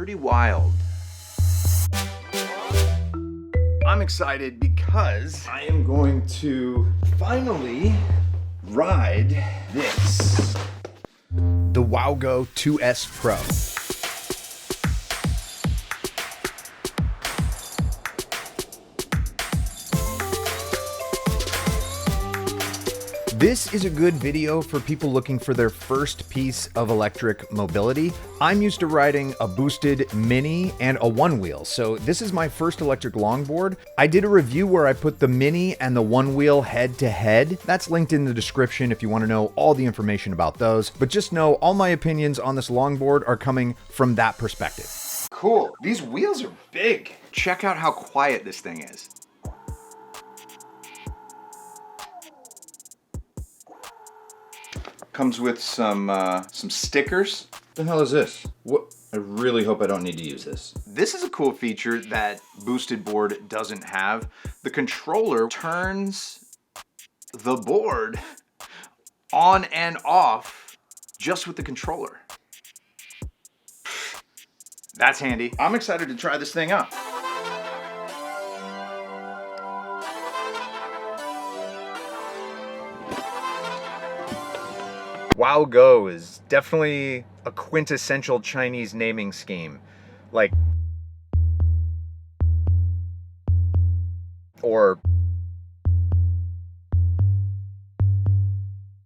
pretty wild. I'm excited because I am going to finally ride this. The WowGo 2S Pro. This is a good video for people looking for their first piece of electric mobility. I'm used to riding a boosted mini and a one wheel, so this is my first electric longboard. I did a review where I put the mini and the one wheel head to head. That's linked in the description if you want to know all the information about those, but just know all my opinions on this longboard are coming from that perspective. Cool, these wheels are big. Check out how quiet this thing is. Comes with some stickers. What the hell is this? What? I really hope I don't need to use this. This is a cool feature that boosted board doesn't have. The controller turns the board on and off just with the controller. That's handy. I'm excited to try this thing out. WowGo is definitely a quintessential Chinese naming scheme. Like, or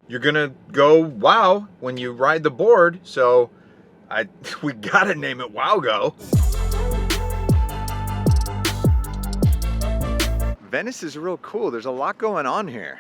you're gonna go wow when you ride the board, so we gotta name it WowGo. Venice is real cool. There's a lot going on here.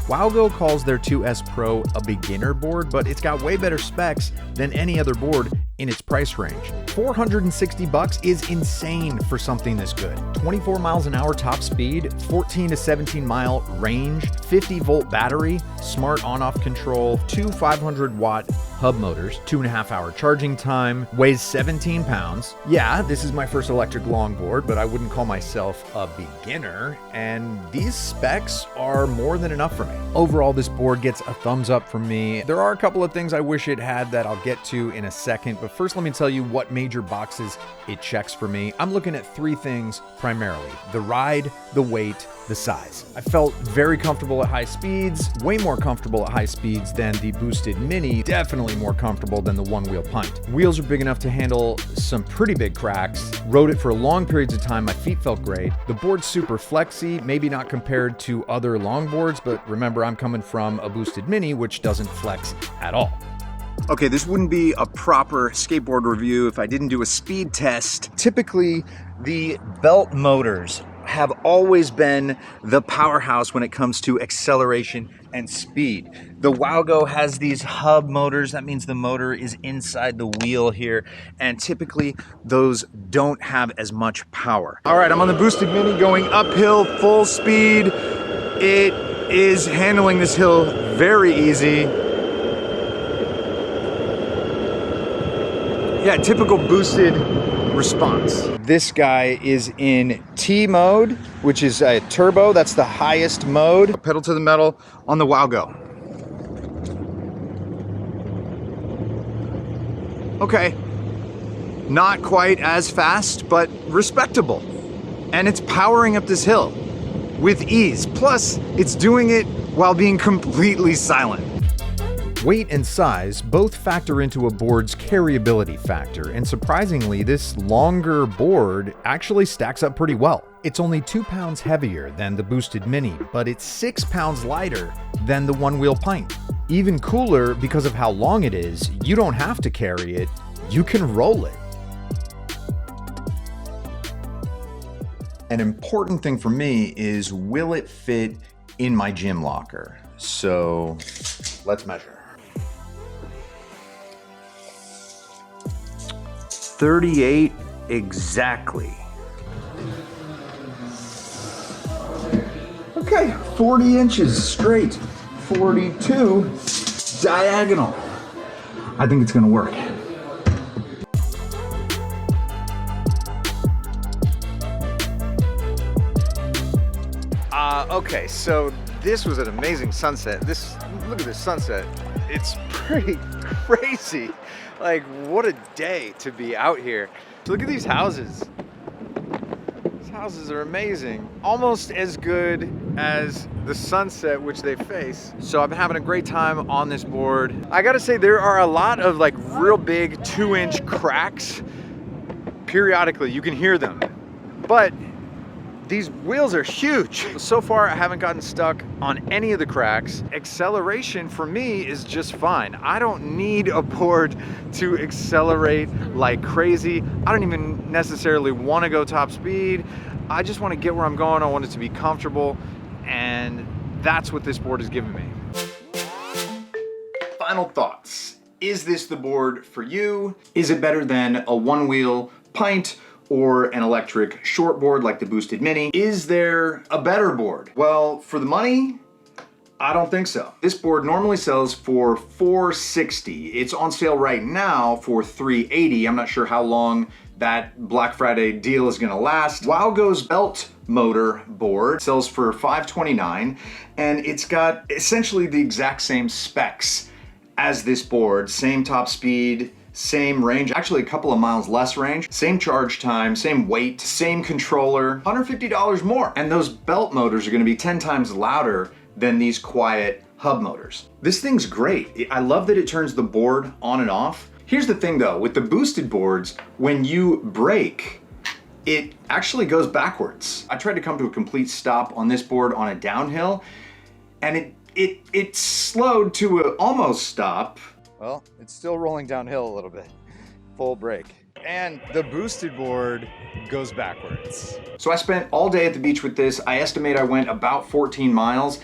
WowGo calls their 2S Pro a beginner board, but it's got way better specs than any other board in its price range. $460 is insane for something this good. 24 miles an hour top speed, 14 to 17 mile range, 50 volt battery, smart on-off control, two 500 watt hub motors, 2.5 hour charging time, weighs 17 pounds. Yeah, this is my first electric longboard, but I wouldn't call myself a beginner, and these specs are more than enough for me. Overall, this board gets a thumbs up from me. There are a couple of things I wish it had that I'll get to in a second, but first let me tell you what major boxes it checks for me. I'm looking at three things primarily: the ride, the weight, the size. I felt very comfortable at high speeds, way more comfortable at high speeds than the boosted mini, definitely more comfortable than the one wheel punt. Wheels are big enough to handle some pretty big cracks. Rode it for long periods of time, my feet felt great. The board's super flexy, maybe not compared to other longboards, but remember I'm coming from a boosted mini, which doesn't flex at all. Okay, this wouldn't be a proper skateboard review if I didn't do a speed test. Typically, the belt motors have always been the powerhouse when it comes to acceleration and speed. The WowGo has these hub motors. That means the motor is inside the wheel here, and typically those don't have as much power. All right, I'm on the boosted mini going uphill full speed. It is handling this hill very easy. Yeah, typical boosted response. This guy is in T mode, which is a turbo. That's the highest mode. Pedal to the metal on the WowGo. Okay, not quite as fast, but respectable. And it's powering up this hill with ease. Plus, it's doing it while being completely silent. Weight and size both factor into a board's carryability factor, and surprisingly, this longer board actually stacks up pretty well. It's only 2 pounds heavier than the boosted mini, but it's 6 pounds lighter than the one-wheel pint. Even cooler, because of how long it is, you don't have to carry it, you can roll it. An important thing for me is, will it fit in my gym locker? So let's measure. 38 exactly. Okay, 40 inches straight, 42 diagonal. I think it's gonna work. Okay, so this was an amazing sunset. Look at this sunset. It's pretty crazy. Like, what a day to be out here. Look at these houses. These houses are amazing. Almost as good as the sunset which they face. So I've been having a great time on this board. I gotta say, there are a lot of like real big 2-inch cracks. Periodically, you can hear them. But these wheels are huge. So far, I haven't gotten stuck on any of the cracks. Acceleration for me is just fine. I don't need a board to accelerate like crazy. I don't even necessarily want to go top speed. I just want to get where I'm going. I want it to be comfortable, and that's what this board has given me. Final thoughts. Is this the board for you? Is it better than a one-wheel pint or an electric shortboard like the Boosted Mini? Is there a better board? Well, for the money, I don't think so. This board normally sells for $460. It's on sale right now for $380. I'm not sure how long that Black Friday deal is gonna last. WowGo's belt motor board sells for $529, and it's got essentially the exact same specs as this board. Same top speed, same range, actually a couple of miles less range, same charge time, same weight, same controller, $150 more. And those belt motors are gonna be 10 times louder than these quiet hub motors. This thing's great. I love that it turns the board on and off. Here's the thing though, with the boosted boards, when you brake, it actually goes backwards. I tried to come to a complete stop on this board on a downhill, and it slowed to an almost stop. Well, it's still rolling downhill a little bit. Full brake. And the boosted board goes backwards. So I spent all day at the beach with this. I estimate I went about 14 miles.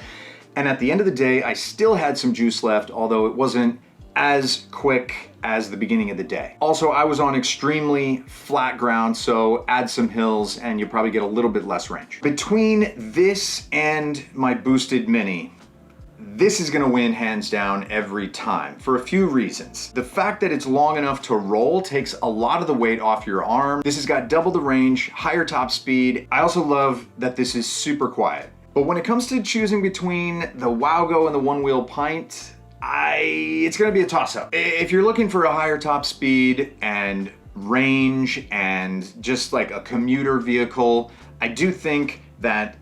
And at the end of the day, I still had some juice left, although it wasn't as quick as the beginning of the day. Also, I was on extremely flat ground, so add some hills and you'll probably get a little bit less range. Between this and my Boosted Mini, this is gonna win hands down every time for a few reasons. The fact that it's long enough to roll takes a lot of the weight off your arm. This has got double the range, higher top speed. I also love that this is super quiet. But when it comes to choosing between the WowGo and the one-wheel pint, it's gonna be a toss-up. If you're looking for a higher top speed and range and just like a commuter vehicle, I do think that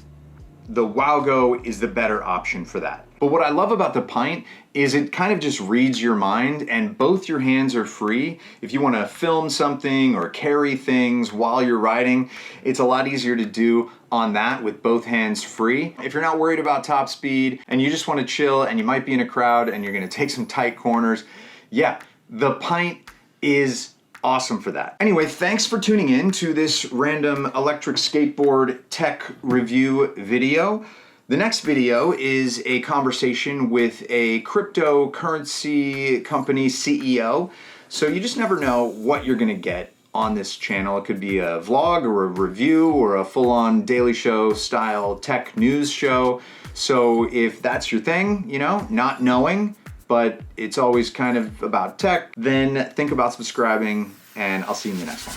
the WowGo is the better option for that. But what I love about the pint is it kind of just reads your mind, and both your hands are free. If you want to film something or carry things while you're riding, it's a lot easier to do on that with both hands free. If you're not worried about top speed and you just want to chill and you might be in a crowd and you're going to take some tight corners, yeah, the pint is awesome for that. Anyway, thanks for tuning in to this random electric skateboard tech review video. The next video is a conversation with a cryptocurrency company CEO. So you just never know what you're gonna get on this channel. It could be a vlog or a review or a full-on Daily Show style tech news show. So if that's your thing, you know, not knowing, but it's always kind of about tech, then think about subscribing, and I'll see you in the next one.